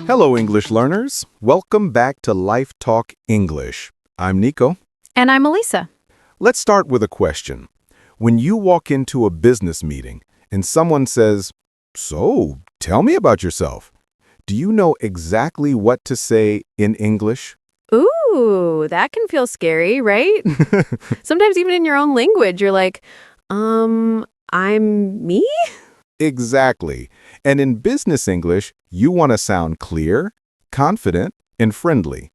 Hello, English learners. Welcome back to LifeTalk English. I'm Nico. And I'm Elisa. Let's start with a question. When you walk into a business meeting and someone says, "So, tell me about yourself," do you know exactly what to say in English? Ooh, that can feel scary, right? Sometimes even in your own language, you're like, I'm me? Exactly. And in business English, you want to sound clear, confident, and friendly.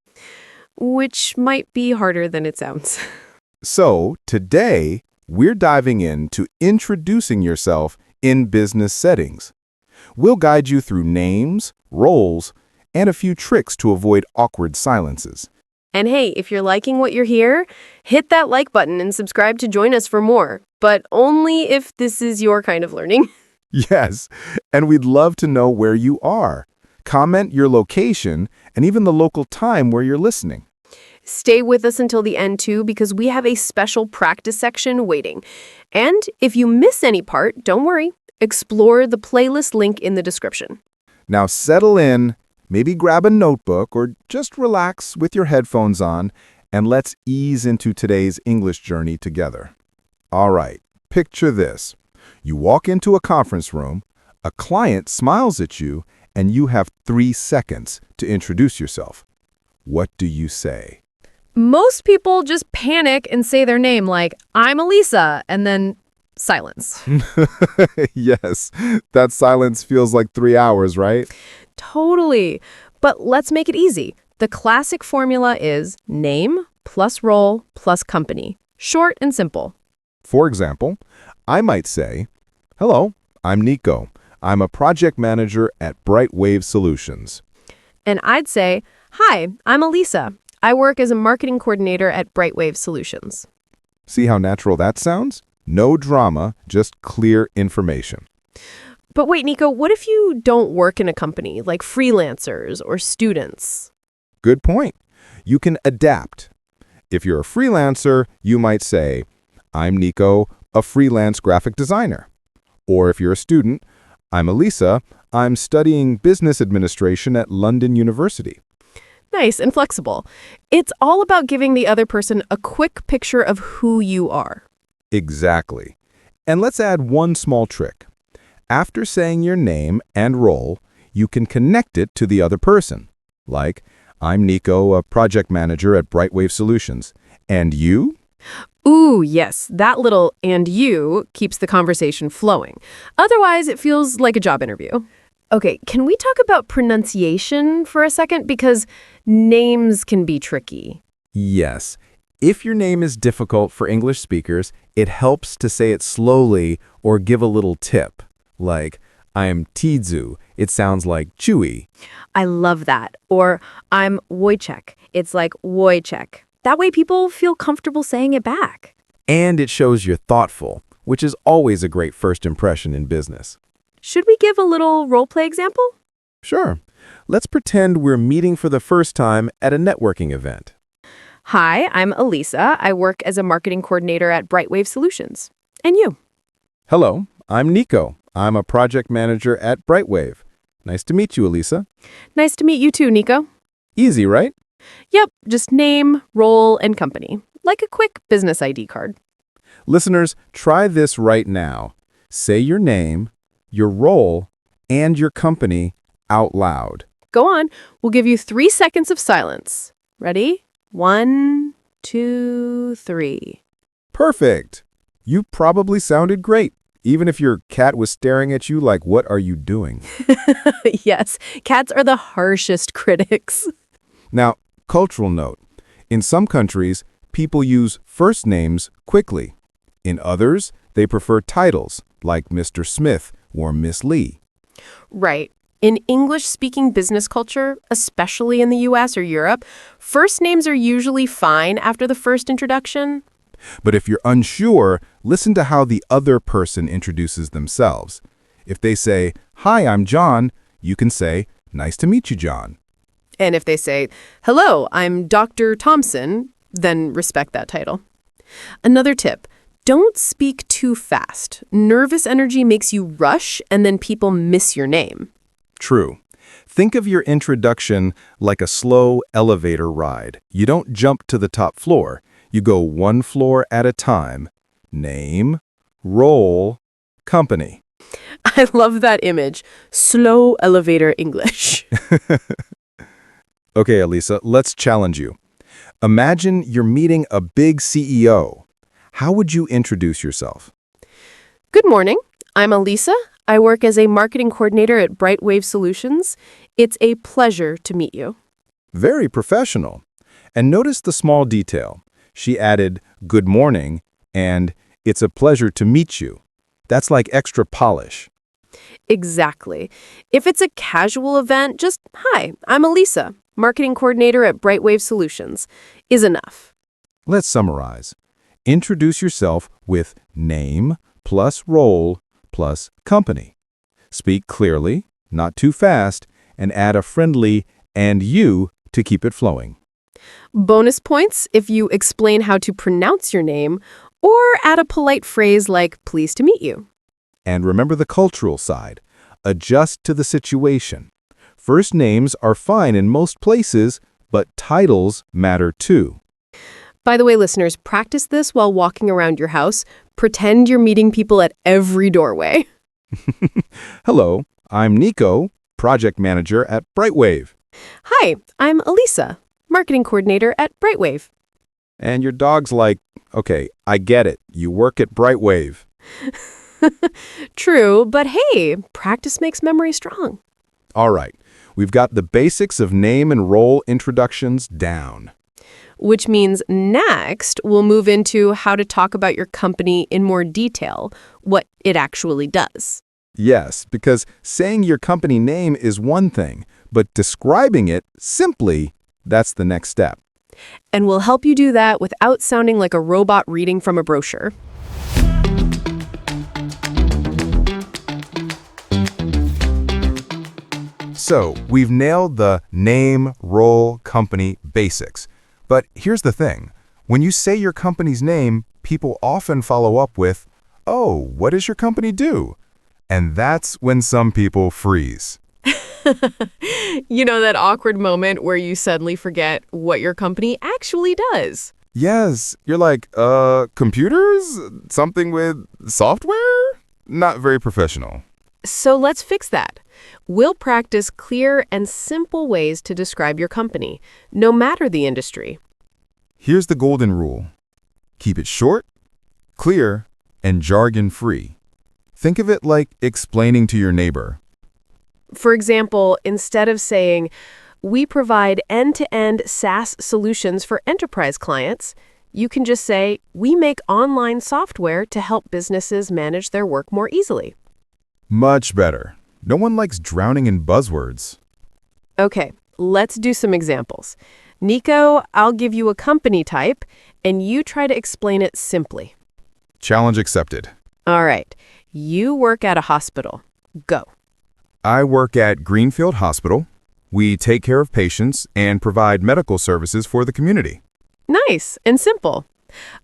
Which might be harder than it sounds. So, today, we're diving into introducing yourself in business settings. We'll guide you through names, roles, and a few tricks to avoid awkward silences. And hey, if you're liking what you're here, hit that like button and subscribe to join us for more. But only if this is your kind of learning. Yes, and we'd love to know where you are. Comment your location and even the local time where you're listening. Stay with us until the end, too, because we have a special practice section waiting. And if you miss any part, don't worry. Explore the playlist link in the description. Now settle in, maybe grab a notebook or just relax with your headphones on, and let's ease into today's English journey together. All right, picture this. You walk into a conference room, a client smiles at you, and you have 3 seconds to introduce yourself. What do you say? Most people just panic and say their name like, I'm Elisa, and then silence. Yes, that silence feels like 3 hours, right? Totally. But let's make it easy. The classic formula is name plus role plus company. Short and simple. For example, I might say, "Hello, I'm Nico. I'm a project manager at Brightwave Solutions." And I'd say, hi, I'm Elisa. I work as a marketing coordinator at Brightwave Solutions. See how natural that sounds? No drama, just clear information. But wait, Nico, what if you don't work in a company, like freelancers or students? Good point. You can adapt. If you're a freelancer, you might say, "I'm Nico, a freelance graphic designer." Or if you're a student, "I'm Elisa, I'm studying business administration at London University." Nice and flexible. It's all about giving the other person a quick picture of who you are. Exactly. And let's add one small trick. After saying your name and role, you can connect it to the other person. Like, "I'm Nico, a project manager at Brightwave Solutions. And you?" Ooh, yes, that little "and you" keeps the conversation flowing. Otherwise, it feels like a job interview. Okay, can we talk about pronunciation for a second? Because names can be tricky. Yes. If your name is difficult for English speakers, it helps to say it slowly or give a little tip. Like, "I'm Tidzu." It sounds like chewy. I love that. Or I'm Wojciech. It's like Wojciech. That way people feel comfortable saying it back. And it shows you're thoughtful, which is always a great first impression in business. Should we give a little role play example? Sure. Let's pretend we're meeting for the first time at a networking event. Hi, I'm Elisa. I work as a marketing coordinator at Brightwave Solutions. And you? Hello, I'm Nico. I'm a project manager at Brightwave. Nice to meet you, Elisa. Nice to meet you too, Nico. Easy, right? Yep, just name, role, and company. Like a quick business ID card. Listeners, try this right now. Say your name, your role, and your company out loud. Go on. We'll give you 3 seconds of silence. Ready? 1, 2, 3. Perfect. You probably sounded great, even if your cat was staring at you like, "What are you doing?" Yes, cats are the harshest critics. Now, cultural note. In some countries, people use first names quickly. In others, they prefer titles, like Mr. Smith or Miss Lee. Right. In English-speaking business culture, especially in the US or Europe, first names are usually fine after the first introduction. But if you're unsure, listen to how the other person introduces themselves. If they say, "Hi, I'm John," you can say, "Nice to meet you, John." And if they say, "Hello, I'm Dr. Thompson," then respect that title. Another tip, don't speak too fast. Nervous energy makes you rush, and then people miss your name. True. Think of your introduction like a slow elevator ride. You don't jump to the top floor. You go one floor at a time. Name, role, company. I love that image. Slow elevator English. Okay, Elisa, let's challenge you. Imagine you're meeting a big CEO. How would you introduce yourself? Good morning. I'm Elisa. I work as a marketing coordinator at Brightwave Solutions. It's a pleasure to meet you. Very professional. And notice the small detail. She added, good morning, and it's a pleasure to meet you. That's like extra polish. Exactly. If it's a casual event, just, hi, I'm Elisa, marketing coordinator at Brightwave Solutions, is enough. Let's summarize. Introduce yourself with name plus role plus company. Speak clearly, not too fast, and add a friendly and you to keep it flowing. Bonus points if you explain how to pronounce your name or add a polite phrase like, pleased to meet you. And remember the cultural side. Adjust to the situation. First names are fine in most places, but titles matter too. By the way, listeners, practice this while walking around your house. Pretend you're meeting people at every doorway. Hello, I'm Nico, project manager at Brightwave. Hi, I'm Elisa, marketing coordinator at Brightwave. And your dog's like, okay, I get it. You work at Brightwave. True, but hey, practice makes memory strong. All right, we've got the basics of name and role introductions down. Which means next we'll move into how to talk about your company in more detail, what it actually does. Yes, because saying your company name is one thing, but describing it simply, that's the next step. And we'll help you do that without sounding like a robot reading from a brochure. So, we've nailed the name, role, company basics. But here's the thing. When you say your company's name, people often follow up with, oh, what does your company do? And that's when some people freeze. You know that awkward moment where you suddenly forget what your company actually does. Yes, you're like, computers? Something with software? Not very professional. So let's fix that. We'll practice clear and simple ways to describe your company, no matter the industry. Here's the golden rule. Keep it short, clear, and jargon-free. Think of it like explaining to your neighbor. For example, instead of saying, we provide end-to-end SaaS solutions for enterprise clients, you can just say, we make online software to help businesses manage their work more easily. Much better. No one likes drowning in buzzwords. Okay, let's do some examples. Nico, I'll give you a company type, and you try to explain it simply. Challenge accepted. All right, you work at a hospital. Go. I work at Greenfield Hospital. We take care of patients and provide medical services for the community. Nice and simple.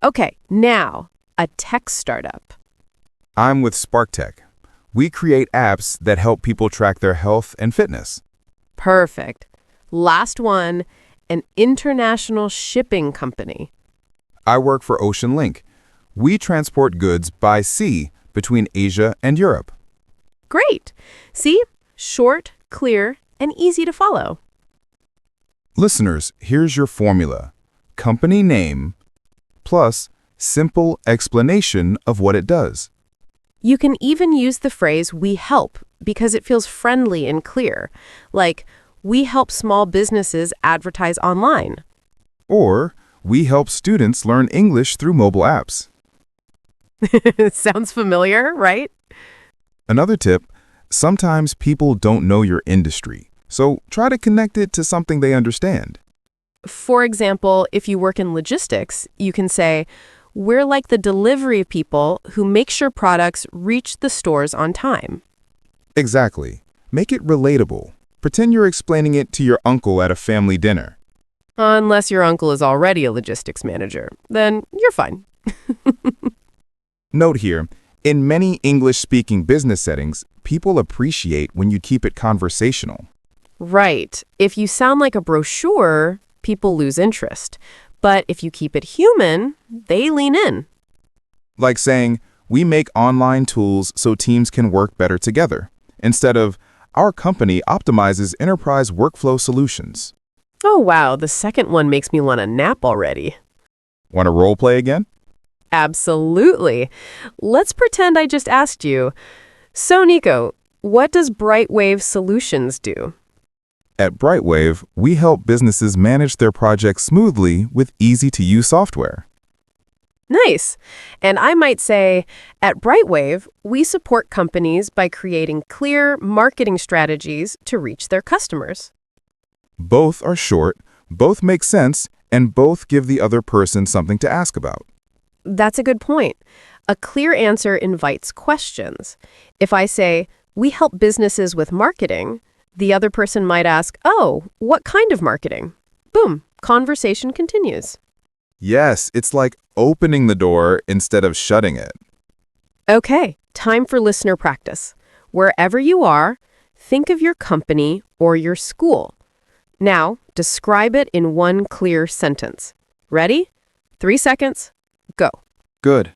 Okay, now, a tech startup. I'm with SparkTech. We create apps that help people track their health and fitness. Perfect. Last one, an international shipping company. I work for Ocean Link. We transport goods by sea between Asia and Europe. Great. See? Short, clear, and easy to follow. Listeners, here's your formula. Company name plus simple explanation of what it does. You can even use the phrase, we help, because it feels friendly and clear. Like, we help small businesses advertise online. Or, we help students learn English through mobile apps. Sounds familiar, right? Another tip, sometimes people don't know your industry, so try to connect it to something they understand. For example, if you work in logistics, you can say, we're like the delivery people who make sure products reach the stores on time. Exactly. Make it relatable. Pretend you're explaining it to your uncle at a family dinner. Unless your uncle is already a logistics manager, then you're fine. Note here, in many English-speaking business settings, people appreciate when you keep it conversational. Right. If you sound like a brochure, people lose interest. But if you keep it human, they lean in. Like saying, we make online tools so teams can work better together, instead of, our company optimizes enterprise workflow solutions. Oh, wow, the second one makes me want to nap already. Want to role play again? Absolutely. Let's pretend I just asked you. So, Nico, what does Brightwave Solutions do? At Brightwave, we help businesses manage their projects smoothly with easy-to-use software. Nice. And I might say, at Brightwave, we support companies by creating clear marketing strategies to reach their customers. Both are short, both make sense, and both give the other person something to ask about. That's a good point. A clear answer invites questions. If I say, we help businesses with marketing, the other person might ask, oh, what kind of marketing? Boom, conversation continues. Yes, it's like opening the door instead of shutting it. Okay, time for listener practice. Wherever you are, think of your company or your school. Now, describe it in one clear sentence. Ready? 3 seconds. Go. Good.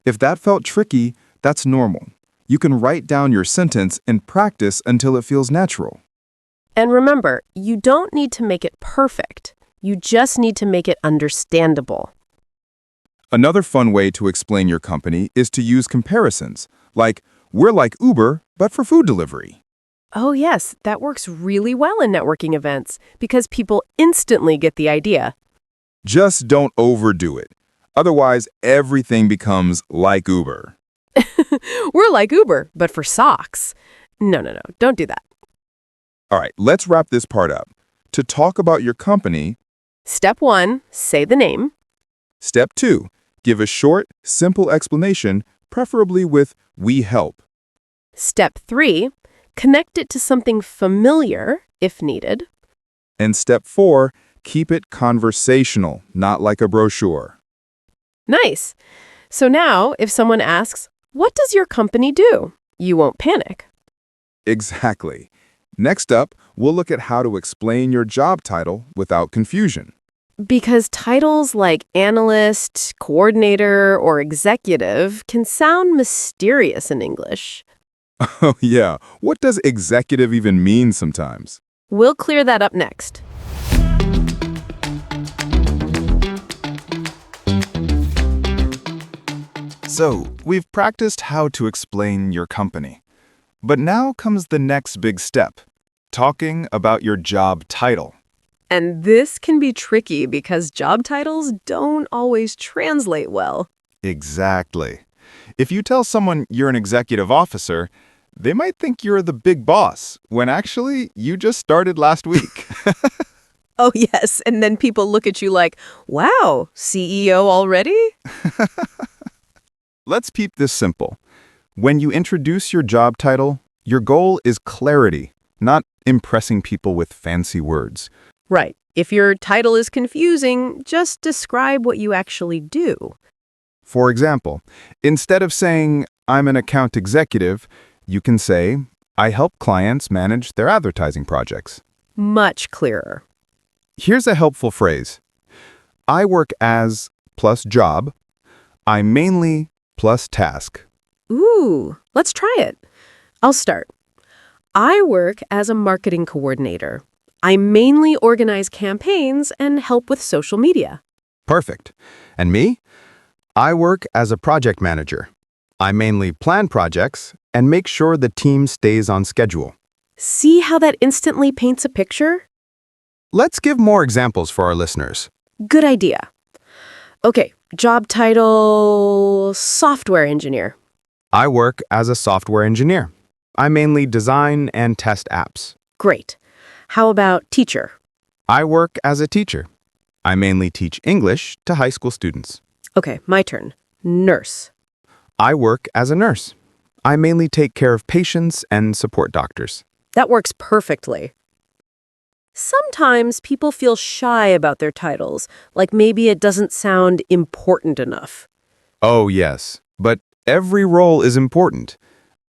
If that felt tricky, that's normal. You can write down your sentence and practice until it feels natural. And remember, you don't need to make it perfect. You just need to make it understandable. Another fun way to explain your company is to use comparisons, like, we're like Uber, but for food delivery. Oh, yes, that works really well in networking events because people instantly get the idea. Just don't overdo it. Otherwise, everything becomes like Uber. We're like Uber, but for socks. No, don't do that. All right, let's wrap this part up. To talk about your company, Step 1, say the name. Step 2, give a short, simple explanation, preferably with "we help." Step 3, connect it to something familiar, if needed. And Step 4, keep it conversational, not like a brochure. Nice. So now, if someone asks, what does your company do? You won't panic. Exactly. Next up, we'll look at how to explain your job title without confusion. Because titles like analyst, coordinator, or executive can sound mysterious in English. Oh yeah, what does executive even mean sometimes? We'll clear that up next. So, we've practiced how to explain your company. But now comes the next big step, talking about your job title. And this can be tricky because job titles don't always translate well. Exactly. If you tell someone you're an executive officer, they might think you're the big boss, when actually you just started last week. Oh, yes. And then people look at you like, wow, CEO already? Let's keep this simple. When you introduce your job title, your goal is clarity, not impressing people with fancy words. Right. If your title is confusing, just describe what you actually do. For example, instead of saying, I'm an account executive, you can say, I help clients manage their advertising projects. Much clearer. Here's a helpful phrase. I work as plus job. I mainly plus task. Ooh, let's try it. I'll start. I work as a marketing coordinator. I mainly organize campaigns and help with social media. Perfect. And me? I work as a project manager. I mainly plan projects and make sure the team stays on schedule. See how that instantly paints a picture? Let's give more examples for our listeners. Good idea. Okay, job title, software engineer. I work as a software engineer. I mainly design and test apps. Great. How about teacher? I work as a teacher. I mainly teach English to high school students. Okay, my turn. Nurse. I work as a nurse. I mainly take care of patients and support doctors. That works perfectly. Sometimes people feel shy about their titles, like maybe it doesn't sound important enough. Oh, yes. But every role is important.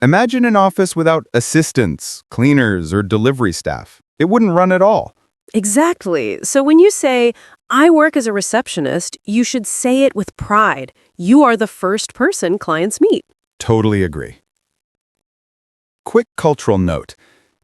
Imagine an office without assistants, cleaners, or delivery staff. It wouldn't run at all. Exactly. So when you say, I work as a receptionist, you should say it with pride. You are the first person clients meet. Totally agree. Quick cultural note.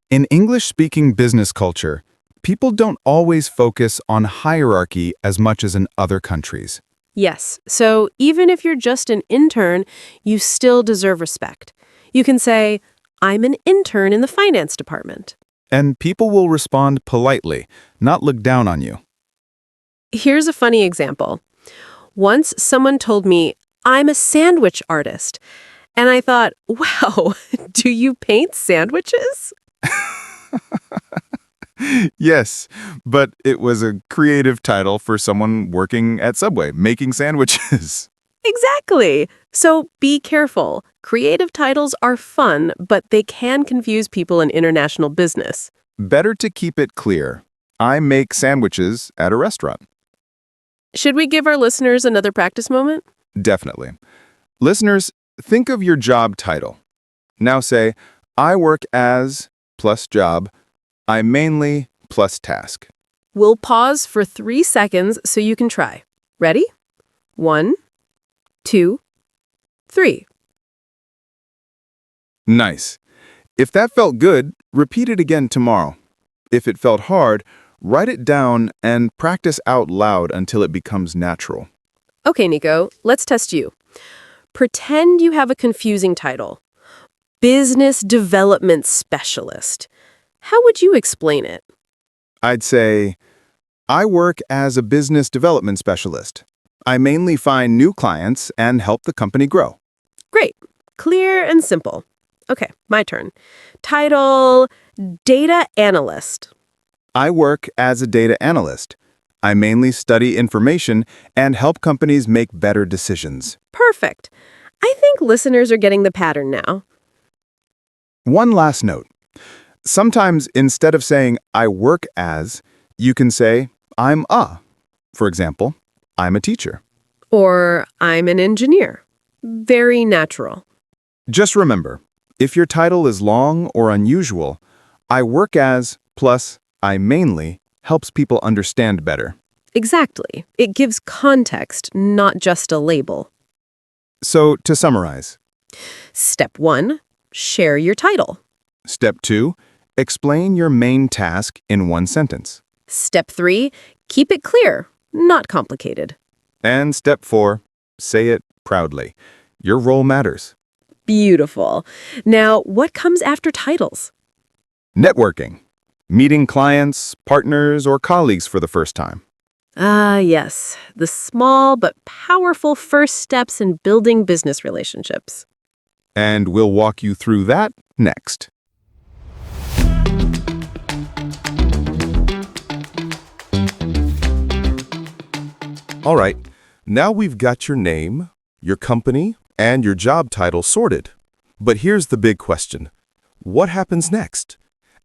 In English-speaking business culture, people don't always focus on hierarchy as much as in other countries. Yes, so even if you're just an intern, you still deserve respect. You can say, I'm an intern in the finance department. And people will respond politely, not look down on you. Here's a funny example. Once someone told me, I'm a sandwich artist. And I thought, wow, do you paint sandwiches? Yes, but it was a creative title for someone working at Subway, making sandwiches. Exactly. So be careful. Creative titles are fun, but they can confuse people in international business. Better to keep it clear. I make sandwiches at a restaurant. Should we give our listeners another practice moment? Definitely. Listeners, think of your job title. Now say, I work as plus job. I mainly plus task. We'll pause for 3 seconds so you can try. Ready? 1, 2, 3. Nice. If that felt good, repeat it again tomorrow. If it felt hard, write it down and practice out loud until it becomes natural. Okay, Nico, let's test you. Pretend you have a confusing title. Business Development Specialist. How would you explain it? I'd say, I work as a business development specialist. I mainly find new clients and help the company grow. Great. Clear and simple. Okay, my turn. Title, Data Analyst. I work as a data analyst. I mainly study information and help companies make better decisions. Perfect. I think listeners are getting the pattern now. One last note. Sometimes instead of saying, I work as, you can say, I'm a. For example, I'm a teacher. Or I'm an engineer. Very natural. Just remember, if your title is long or unusual, I work as plus I mainly helps people understand better. Exactly. It gives context, not just a label. So, to summarize, Step 1, share your title. Step 2, explain your main task in one sentence. Step 3, keep it clear, not complicated. And Step 4, say it proudly. Your role matters. Beautiful. Now, what comes after titles? Networking. Meeting clients, partners, or colleagues for the first time. Ah, yes. The small but powerful first steps in building business relationships. And we'll walk you through that next. All right, now we've got your name, your company, and your job title sorted. But here's the big question. What happens next?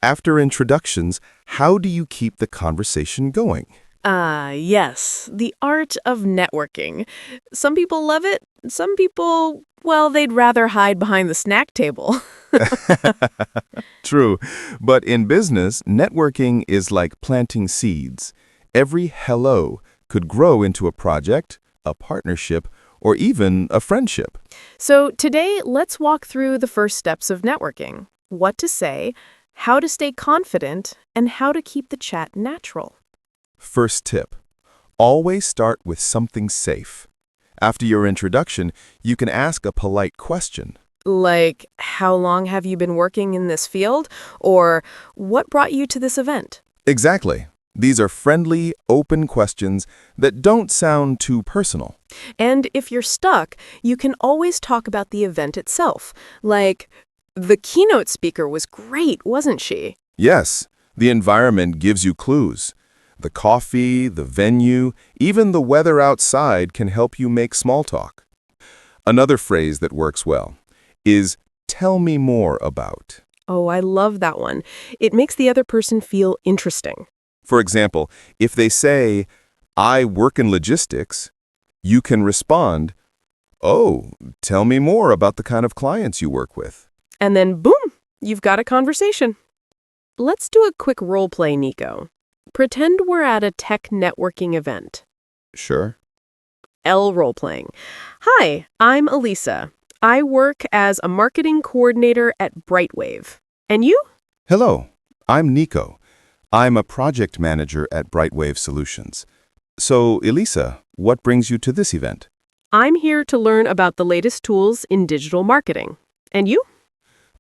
After introductions, how do you keep the conversation going? Yes, the art of networking. Some people love it. Some people, well, they'd rather hide behind the snack table. True, but in business, networking is like planting seeds. Every hello could grow into a project, a partnership, or even a friendship. So today, let's walk through the first steps of networking. What to say, how to stay confident, and how to keep the chat natural. First tip, always start with something safe. After your introduction, you can ask a polite question. Like, how long have you been working in this field? Or, what brought you to this event? Exactly. These are friendly, open questions that don't sound too personal. And if you're stuck, you can always talk about the event itself. Like, the keynote speaker was great, wasn't she? Yes, the environment gives you clues. The coffee, the venue, even the weather outside can help you make small talk. Another phrase that works well is, tell me more about. Oh, I love that one. It makes the other person feel interesting. For example, if they say, I work in logistics, you can respond, oh, tell me more about the kind of clients you work with. And then, boom, you've got a conversation. Let's do a quick role play, Nico. Pretend we're at a tech networking event. Sure. L role-playing. Hi, I'm Elisa. I work as a marketing coordinator at Brightwave. And you? Hello, I'm Nico. I'm a project manager at Brightwave Solutions. So, Elisa, what brings you to this event? I'm here to learn about the latest tools in digital marketing. And you?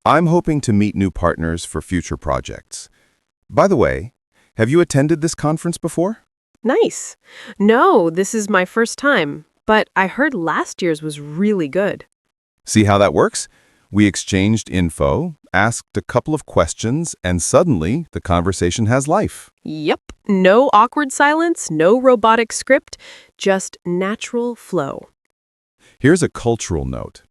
I'm hoping to meet new partners for future projects. By the way, have you attended this conference before? Nice. No, this is my first time, but I heard last year's was really good. See how that works? We exchanged info, asked a couple of questions, and suddenly the conversation has life. Yep. No awkward silence, no robotic script, just natural flow. Here's a cultural note.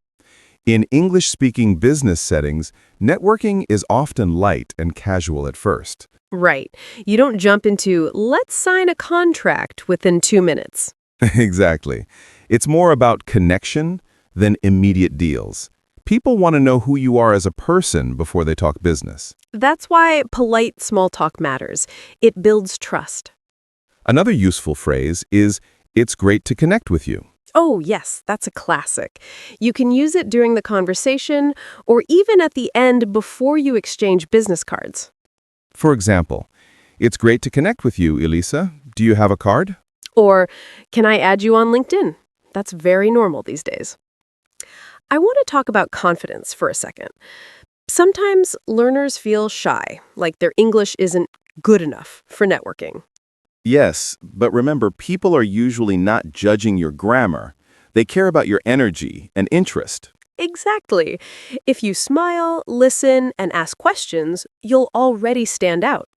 In English-speaking business settings, networking is often light and casual at first. Right. You don't jump into, let's sign a contract within 2 minutes. Exactly. It's more about connection than immediate deals. People want to know who you are as a person before they talk business. That's why polite small talk matters. It builds trust. Another useful phrase is, "It's great to connect with you." Oh, yes, that's a classic. You can use it during the conversation or even at the end before you exchange business cards. For example, "It's great to connect with you, Elisa. Do you have a card?" Or, can I add you on LinkedIn? That's very normal these days. I want to talk about confidence for a second. Sometimes learners feel shy, like their English isn't good enough for networking. Yes, but remember, people are usually not judging your grammar. They care about your energy and interest. Exactly. If you smile, listen, and ask questions, you'll already stand out.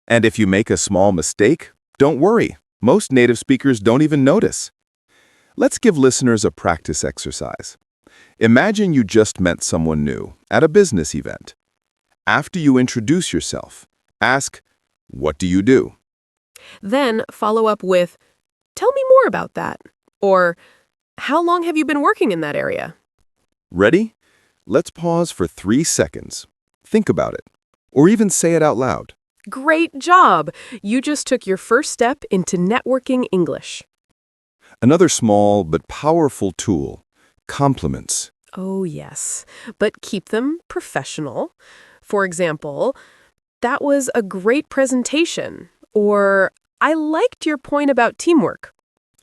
And if you make a small mistake, don't worry. Most native speakers don't even notice. Let's give listeners a practice exercise. Imagine you just met someone new at a business event. After you introduce yourself, ask, "What do you do?" Then follow up with, tell me more about that. Or, how long have you been working in that area? Ready? Let's pause for 3 seconds. Think about it, or even say it out loud. Great job! You just took your first step into networking English. Another small but powerful tool, compliments. Oh, yes, but keep them professional. For example, that was a great presentation, or I liked your point about teamwork.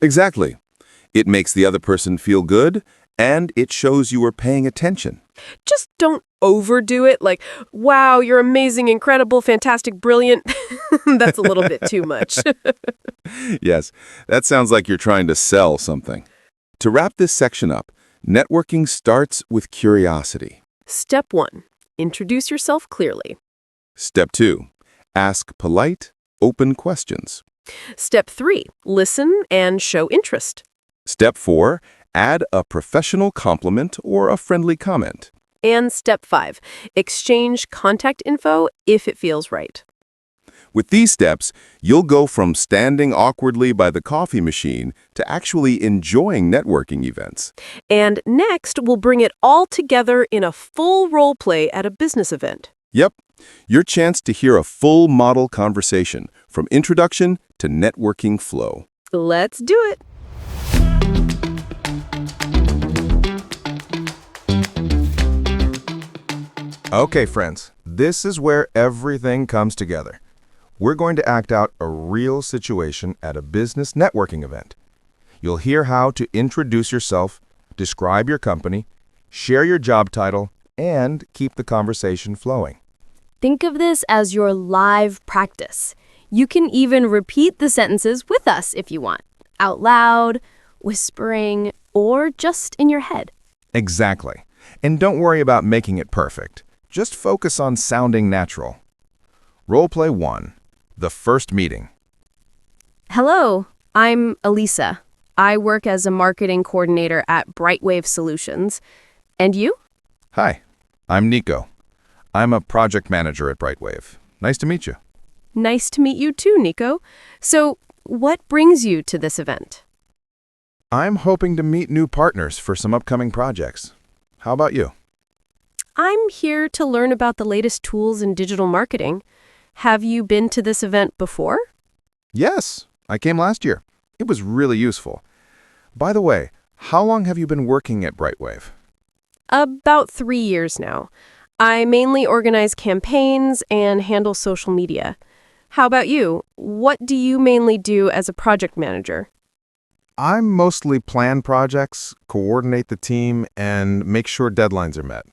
Exactly. It makes the other person feel good, and it shows you are paying attention. Just don't overdo it, like, wow, you're amazing, incredible, fantastic, brilliant. That's a little bit too much. Yes, that sounds like you're trying to sell something. To wrap this section up, networking starts with curiosity. Step 1, introduce yourself clearly. Step 2, ask polite, open questions. Step 3, listen and show interest. Step 4, add a professional compliment or a friendly comment. And step 5, exchange contact info if it feels right. With these steps, you'll go from standing awkwardly by the coffee machine to actually enjoying networking events. And next, we'll bring it all together in a full role play at a business event. Yep, your chance to hear a full model conversation from introduction to networking flow. Let's do it. Okay, friends, this is where everything comes together. We're going to act out a real situation at a business networking event. You'll hear how to introduce yourself, describe your company, share your job title, and keep the conversation flowing. Think of this as your live practice. You can even repeat the sentences with us if you want, out loud, whispering, or just in your head. Exactly. And don't worry about making it perfect. Just focus on sounding natural. Role play 1. The first meeting. Hello, I'm Elisa. I work as a marketing coordinator at Brightwave Solutions. And you? Hi, I'm Nico. I'm a project manager at Brightwave. Nice to meet you. Nice to meet you too, Nico. So, what brings you to this event? I'm hoping to meet new partners for some upcoming projects. How about you? I'm here to learn about the latest tools in digital marketing. Have you been to this event before? Yes, I came last year. It was really useful. By the way, how long have you been working at Brightwave? About 3 years now. I mainly organize campaigns and handle social media. How about you? What do you mainly do as a project manager? I mostly plan projects, coordinate the team, and make sure deadlines are met.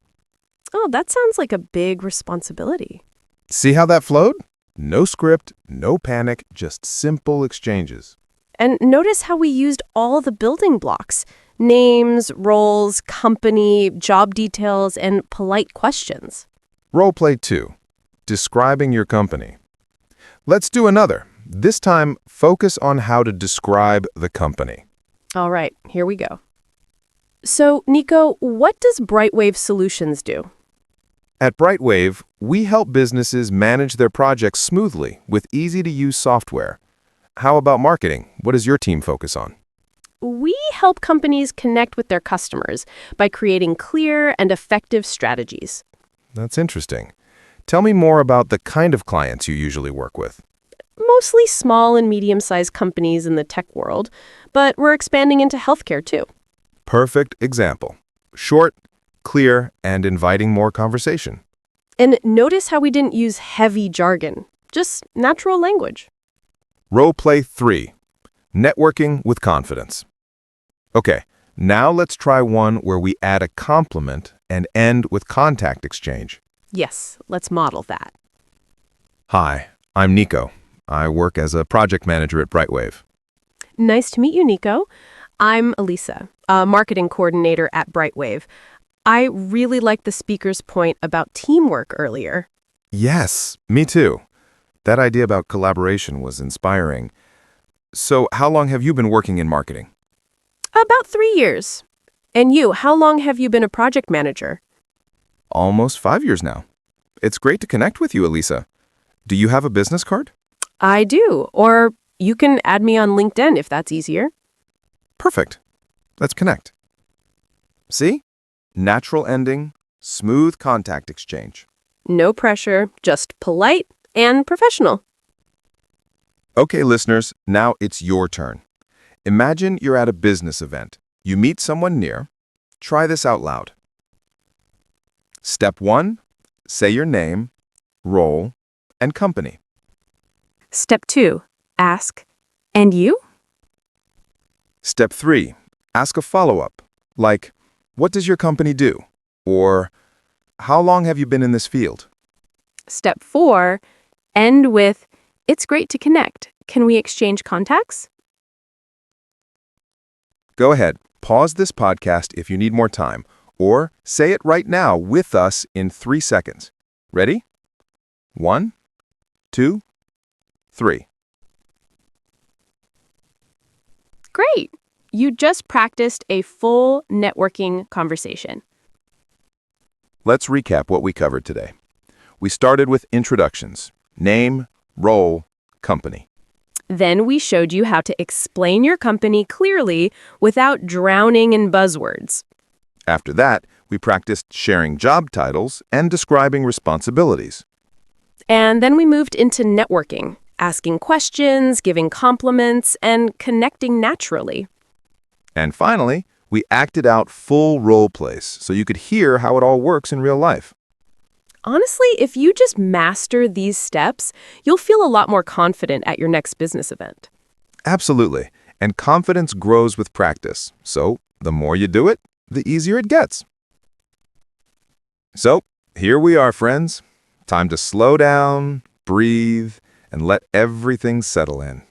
Oh, that sounds like a big responsibility. See how that flowed? No script, no panic, just simple exchanges. And notice how we used all the building blocks: names, roles, company, job details, and polite questions. Role play 2. Describing your company. Let's do another. This time, focus on how to describe the company. All right, here we go. So, Nico, what does Brightwave Solutions do? At Brightwave, we help businesses manage their projects smoothly with easy-to-use software. How about marketing? What does your team focus on? We help companies connect with their customers by creating clear and effective strategies. That's interesting. Tell me more about the kind of clients you usually work with. Mostly small and medium-sized companies in the tech world, but we're expanding into healthcare too. Perfect example. Short, clear, and inviting more conversation. And notice how we didn't use heavy jargon, just natural language. Role play 3. Networking with confidence. Okay, now let's try one where we add a compliment and end with contact exchange. Yes, let's model that. Hi, I'm Nico. I work as a project manager at Brightwave. Nice to meet you, Nico. I'm Elisa, a marketing coordinator at Brightwave. I really liked the speaker's point about teamwork earlier. Yes, me too. That idea about collaboration was inspiring. So, how long have you been working in marketing? About 3 years. And you, how long have you been a project manager? Almost 5 years now. It's great to connect with you, Elisa. Do you have a business card? I do, or you can add me on LinkedIn if that's easier. Perfect. Let's connect. See? Natural ending, smooth contact exchange. No pressure, just polite and professional. Okay, listeners, now it's your turn. Imagine you're at a business event. You meet someone near. Try this out loud. Step 1, say your name, role, and company. Step 2, ask, and you? Step 3, ask a follow-up, like, what does your company do? Or, how long have you been in this field? Step 4, end with, it's great to connect. Can we exchange contacts? Go ahead, pause this podcast if you need more time, or say it right now with us in 3 seconds. Ready? 1, 2, 3. Great! You just practiced a full networking conversation. Let's recap what we covered today. We started with introductions, name, role, company. Then we showed you how to explain your company clearly without drowning in buzzwords. After that, we practiced sharing job titles and describing responsibilities. And then we moved into networking, asking questions, giving compliments, and connecting naturally. And finally, we acted out full role plays so you could hear how it all works in real life. Honestly, if you just master these steps, you'll feel a lot more confident at your next business event. Absolutely. And confidence grows with practice. So the more you do it, the easier it gets. So here we are, friends. Time to slow down, breathe, and let everything settle in.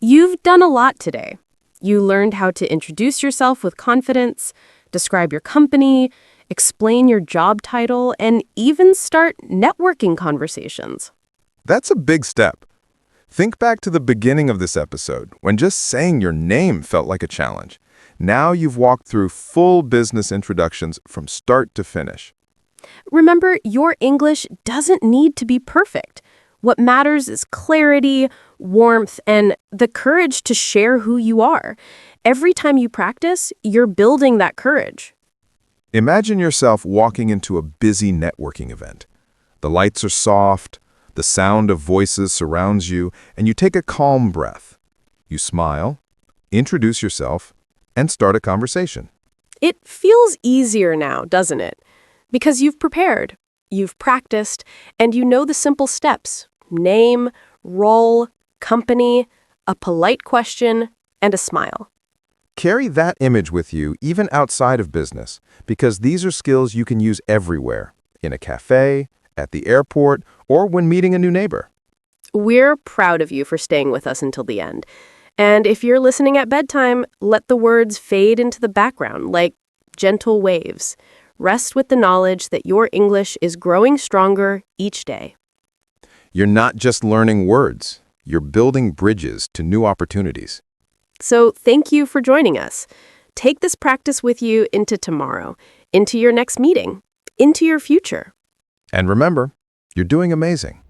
You've done a lot today. You learned how to introduce yourself with confidence, describe your company, explain your job title, and even start networking conversations. That's a big step. Think back to the beginning of this episode, when just saying your name felt like a challenge. Now you've walked through full business introductions from start to finish. Remember, your English doesn't need to be perfect. What matters is clarity, warmth, and the courage to share who you are. Every time you practice, you're building that courage. Imagine yourself walking into a busy networking event. The lights are soft, the sound of voices surrounds you, and you take a calm breath. You smile, introduce yourself, and start a conversation. It feels easier now, doesn't it? Because you've prepared, you've practiced, and you know the simple steps: name, role, company, a polite question, and a smile. Carry that image with you even outside of business, because these are skills you can use everywhere, in a cafe, at the airport, or when meeting a new neighbor. We're proud of you for staying with us until the end. And if you're listening at bedtime, let the words fade into the background like gentle waves. Rest with the knowledge that your English is growing stronger each day. You're not just learning words, you're building bridges to new opportunities. So thank you for joining us. Take this practice with you into tomorrow, into your next meeting, into your future. And remember, you're doing amazing.